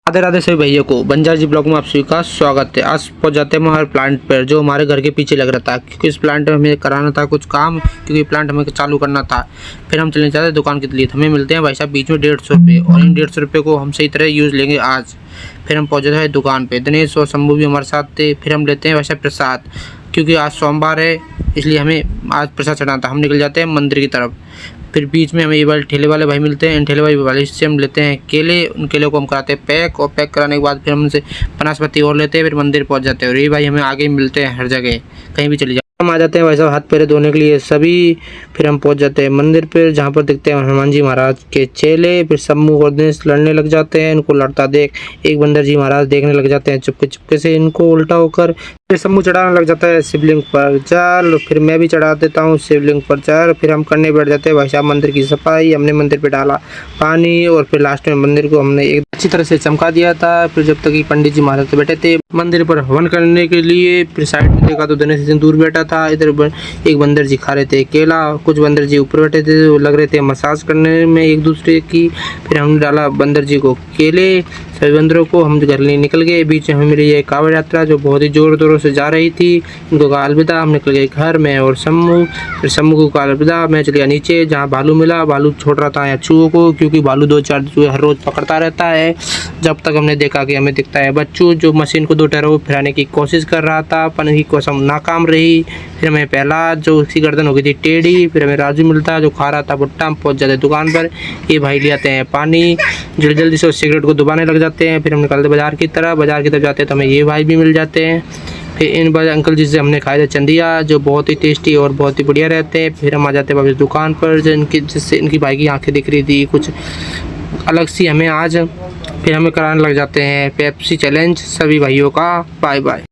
राधे राधे सभी भैया को बंजार जी ब्लॉग में आप सभी का स्वागत है। आज पहुंच जाते हैं हमारे प्लांट पर जो हमारे घर के पीछे लग रहा था, क्योंकि इस प्लांट में हमें कराना था कुछ काम, क्योंकि प्लांट हमें चालू करना था। फिर हम चलने चाहते दुकान के लिए। हमें मिलते हैं भाई साहब बीच में 150 रुपये, और इन 150 रुपये को हम सही तरह यूज़ लेंगे आज। फिर हम पहुँचे थे दुकान पर। दिनेश और शंभू भी हमारे साथ थे। फिर हम लेते हैं भाई साहब प्रसाद, क्योंकि आज सोमवार है इसलिए हमें आज प्रसाद चढ़ाना था। हम निकल जाते हैं मंदिर की तरफ। फिर बीच में हमें ये वाले ठेले वाले भाई मिलते हैं। इन ठेले वाले से हम लेते हैं केले। उन केले को हम कराते हैं पैक, और पैक कराने के बाद फिर हम उनसे बनास्पति और लेते हैं। फिर मंदिर पहुंच जाते हैं। और ये भाई हमें आगे मिलते हैं हर जगह, कहीं भी चले जाओ। हम आ जाते हैं भाई साहब हाथ पैर धोने के लिए सभी। फिर हम पहुंच जाते हैं मंदिर पर, जहाँ पर दिखते हैं हनुमान जी महाराज के चेले। फिर शंभू और दिनेश लड़ने लग जाते हैं। इनको लड़ता देख एक बंदर जी महाराज देखने लग जाते हैं चुपके चुपके से इनको उल्टा होकर। फिर शंभू चढ़ाने लग जाता है शिवलिंग पर जल। फिर मैं भी चढ़ा देता हूँ शिवलिंग पर जल। फिर हम करने बैठ जाते हैं भाई साहब मंदिर की सफाई। हमने मंदिर पे डाला पानी, और फिर लास्ट में मंदिर को हमने एक अच्छी तरह से चमका दिया था। फिर जब तक कि पंडित जी महाराज बैठे थे मंदिर पर हवन करने के लिए। फिर साइड में देखा तो दिनेश सिंह दूर बैठा था। इधर एक बंदर जी खा रहे थे केला, कुछ बंदर जी ऊपर बैठे थे, वो लग रहे थे मसाज करने में एक दूसरे की। फिर हमने डाला बंदर जी को केले। सभी बंदरों को हम घर ले निकल गए। बीच में हमें मिली ये कांवड़ यात्रा जो बहुत ही जोर शोरों से जा रही थी। इनको कहा अलविदा। हम निकल गए घर में और शंभू। फिर शंभू को कहा अलविदा। मैं चल गया नीचे जहाँ भालू मिला। भालू छोड़ रहा था यहाँ चूहों को, क्योंकि भालू 2-4 चूहे हर रोज़ पकड़ता रहता है। जब तक हमने देखा कि हमें दिखता है बच्चू जो मशीन को 2 टैरों को फिराने की कोशिश कर रहा था, पर की कोशिश नाकाम रही। फिर हमें पहला जो उसकी गर्दन हो गई थी टेढ़ी। फिर हमें राजू मिलता जो खा रहा था भुट्टा। हम पहुँच जाते दुकान पर। ये भाई ले आते हैं पानी, जल्दी जल्दी से उस सिगरेट को दबाने लग जाते हैं। फिर हम निकलते बाजार की तरफ जाते हैं तो हमें ये भाई भी मिल जाते हैं। फिर इन अंकल जी से हमने खाया था चंदिया जो बहुत ही टेस्टी और बहुत ही बढ़िया रहते हैं। फिर हम आ जाते हैं वापस दुकान पर, जो जिससे इनकी भाई की आंखें दिख रही थी कुछ अलग सी हमें आज। फिर हमें कराने लग जाते हैं पेप्सी चैलेंज सभी भाइयों का। Bye bye.